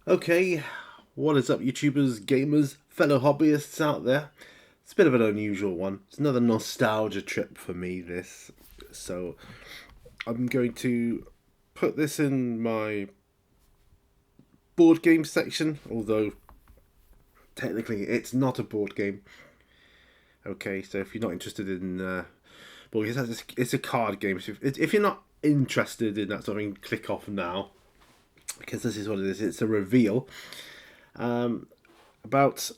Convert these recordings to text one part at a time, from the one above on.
Okay, what is up, YouTubers, gamers, fellow hobbyists out there? It's a bit of an unusual one. It's another nostalgia trip for me, this. So, I'm going to put this in my board game section, although technically it's not a board game. Okay, so if you're not interested in board games, it's a card game. So if you're not interested in that sort of thing, click off now, because this is what it is. It's a reveal about,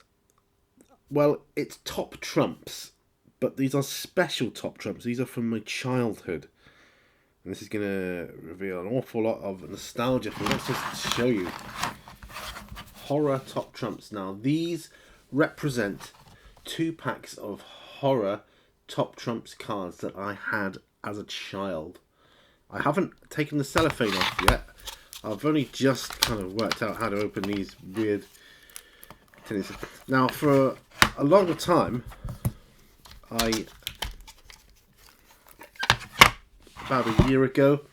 well, it's top trumps, but these are special top trumps. These are from my childhood. And this is going to reveal an awful lot of nostalgia for me. Let's just show you. Horror top trumps. Now, these represent 2 packs of horror top trumps cards that I had as a child. I haven't taken the cellophane off yet. I've only just kind of worked out how to open these weird tinnies. Now, for a longer time, about a year ago,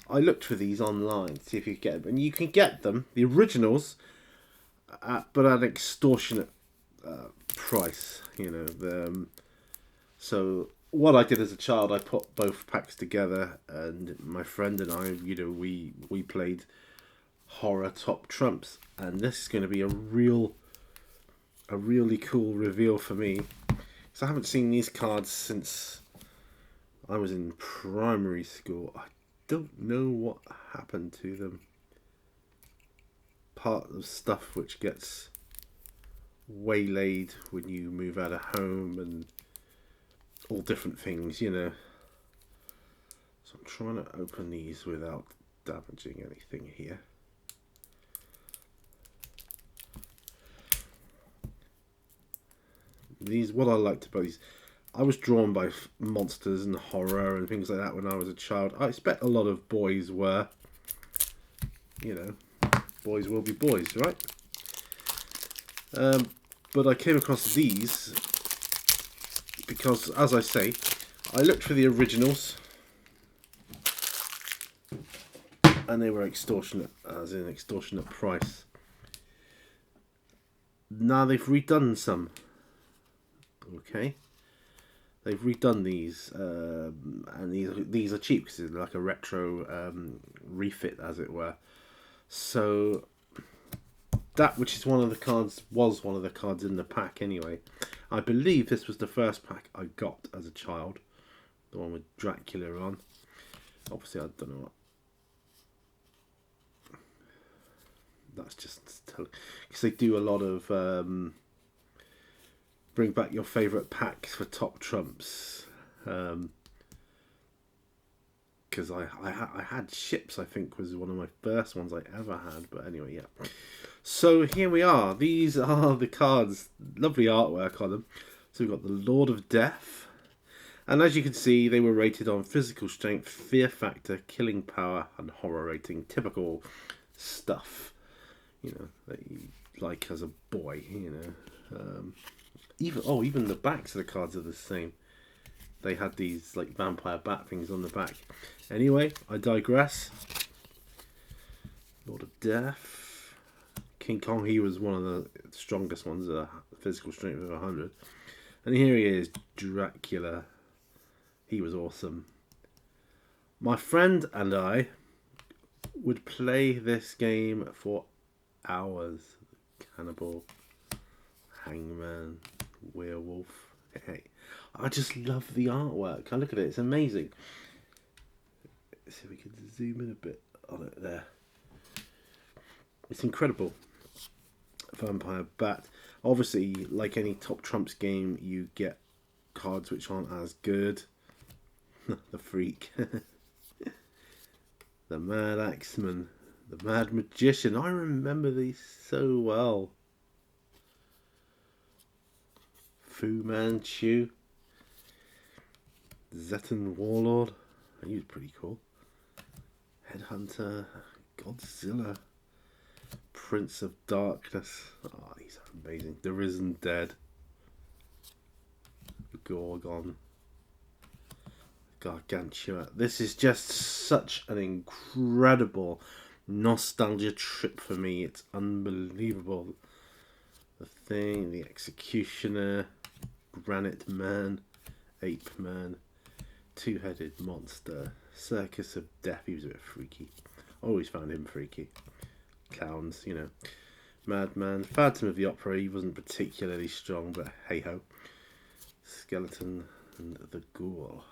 I looked for these online to see if you could get them. And you can get them, the originals, but at an extortionate price. So what I did as a child, I put both packs together, and my friend and I, we played horror top trumps, and this is going to be a really cool reveal for me. So I haven't seen these cards since I was in primary school. I don't know what happened to them. Part of stuff which gets waylaid when you move out of home and all different things, So I'm trying to open these without damaging anything here. What I liked about these, I was drawn by monsters and horror and things like that when I was a child. I expect a lot of boys were. Boys will be boys, right? But I came across these because, as I say, I looked for the originals and they were extortionate, as in extortionate price. Now they've redone some. Okay. They've redone these, and these are cheap because it's like a retro refit, as it were. So that, which is one of the cards, was one of the cards in the pack anyway. I believe this was the first pack I got as a child, the one with Dracula on. Obviously, I don't know what. That's just because they do a lot of bring back your favourite packs for top trumps. Because I had ships, I think was one of my first ones I ever had. But anyway, yeah. So here we are. These are the cards. Lovely artwork on them. So we've got the Lord of Death. And as you can see, they were rated on physical strength, fear factor, killing power, and horror rating. Typical stuff, that you like as a boy, Even the backs of the cards are the same. They had these like vampire bat things on the back. Anyway, I digress. Lord of Death. King Kong, he was one of the strongest ones, physical strength of 100. And here he is, Dracula. He was awesome. My friend and I would play this game for hours. Cannibal, Hangman, Werewolf. Hey, I just love the artwork. I look at it; it's amazing. Let's see if we can zoom in a bit on it there. It's incredible. Vampire Bat. Obviously, like any Top Trumps game, you get cards which aren't as good. The Freak. The Mad Axeman. The Mad Magician. I remember these so well. Fu Manchu. Zetan Warlord. He was pretty cool. Headhunter. Godzilla. Prince of Darkness. Oh, these are amazing. The Risen Dead. Gorgon. Gargantua. This is just such an incredible nostalgia trip for me. It's unbelievable. The Thing, The Executioner, Granite Man, Ape Man, Two-Headed Monster, Circus of Death. He was a bit freaky. Always found him freaky. Clowns, you know. Madman, Phantom of the Opera. He wasn't particularly strong, but hey ho. Skeleton and the Ghoul.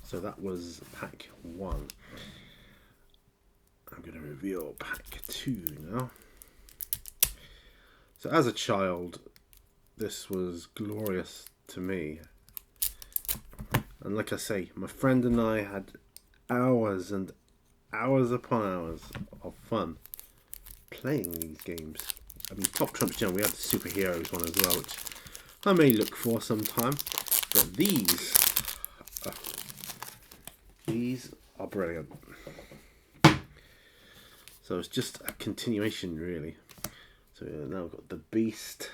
So that was pack 1. I'm going to reveal pack 2 now. So as a child, this was glorious to me. And like I say, my friend and I had hours and hours upon hours of fun playing these games. I mean, Top Trumps General, we had the Superheroes one as well, which I may look for sometime. But these are brilliant. So it's just a continuation, really. So now we've got the Beast,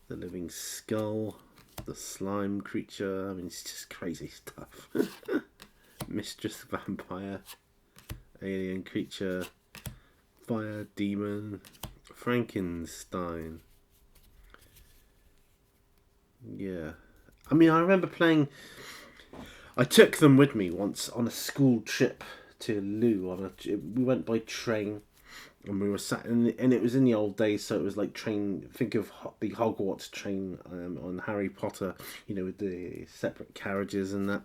the Living Skull, the Slime Creature. I mean, it's just crazy stuff. Mistress Vampire, Alien Creature, Fire Demon, Frankenstein. Yeah. I mean, I remember playing... I took them with me once on a school trip to Loo. We went by train, and we were sat in and it was in the old days, so it was like train. Think of the Hogwarts train on Harry Potter, you know, with the separate carriages and that.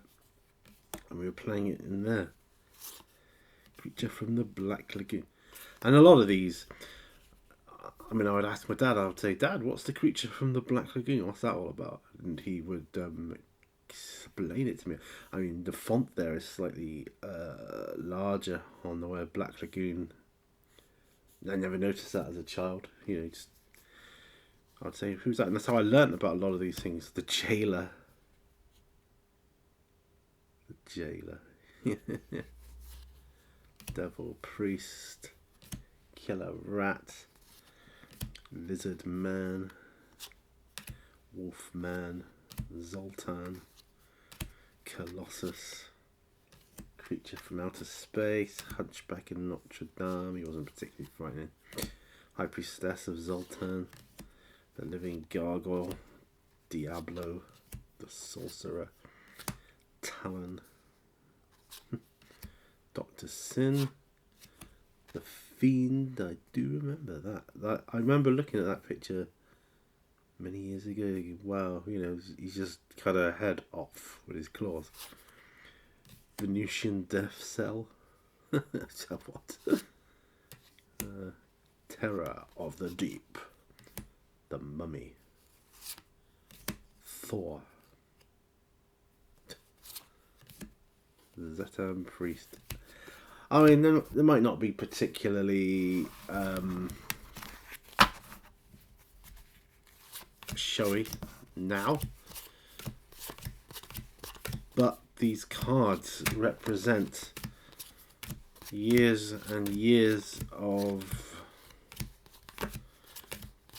And we were playing it in there. Creature from the Black Lagoon. And a lot of these, I mean, I would ask my dad, I would say, Dad, what's the Creature from the Black Lagoon? What's that all about? And he would explain it to me. I mean, the font there is slightly larger on the word Black Lagoon. I never noticed that as a child. You know, just, I'd say, who's that? And that's how I learnt about a lot of these things. The Jailer. The Jailer. Devil Priest. Killer Rat. Lizard Man. Wolf Man. Zoltan. Colossus. Creature from Outer Space. Hunchback in Notre Dame. He wasn't particularly frightening. High Priestess of Zoltan. The Living Gargoyle. Diablo. The Sorcerer. Talon. Dr. Sin. The Fiend. I do remember that. I remember looking at that picture many years ago. Wow, you know, he's just cut her head off with his claws. Venusian Death Cell. So what? Terror of the Deep. The Mummy. Thor. Zetan Priest. I mean, they might not be particularly showy now, but these cards represent years and years of...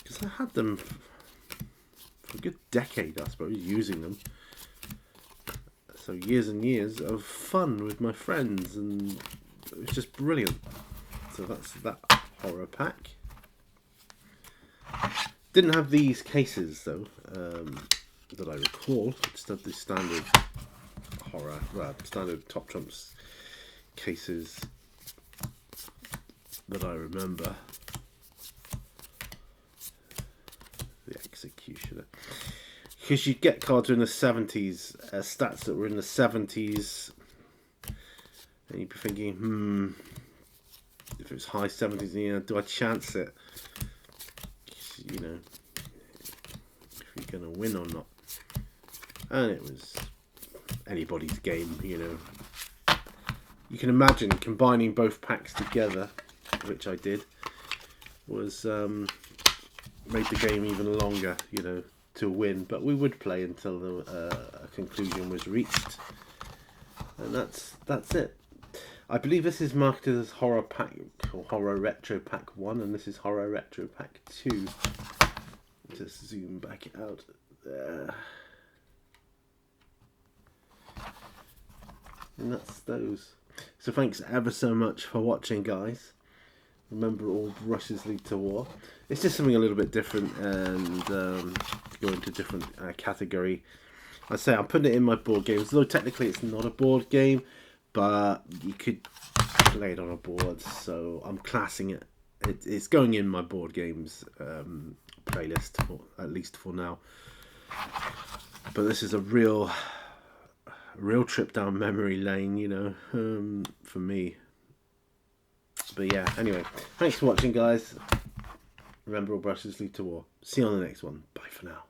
Because I had them for a good decade, I suppose, using them. So years and years of fun with my friends, and it was just brilliant. So that's that horror pack. Didn't have these cases though, that I recall. Just had the standard horror, standard Top Trumps cases that I remember. The Executioner. Because you'd get cards in the 70s, stats that were in the 70s, and you'd be thinking, if it was high 70s, you know, do I chance it? You know, if you're going to win or not. And it was anybody's game, you know. You can imagine combining both packs together, which I did, was made the game even longer, you know, to win. But we would play until a conclusion was reached. And that's it. I believe this is marketed as Horror Pack or Horror Retro Pack 1, and this is Horror Retro Pack 2. Just zoom back out there. And that's those. So thanks ever so much for watching, guys. Remember, all brushes lead to war. It's just something a little bit different, and go into a different category. I say I'm putting it in my board games, though technically it's not a board game, but you could play it on a board. So I'm classing it. It's going in my board games playlist, at least for now. But this is a real trip down memory lane, for me. But yeah, anyway, thanks for watching, guys. Remember, all brushes lead to war. See you on the next one. Bye for now.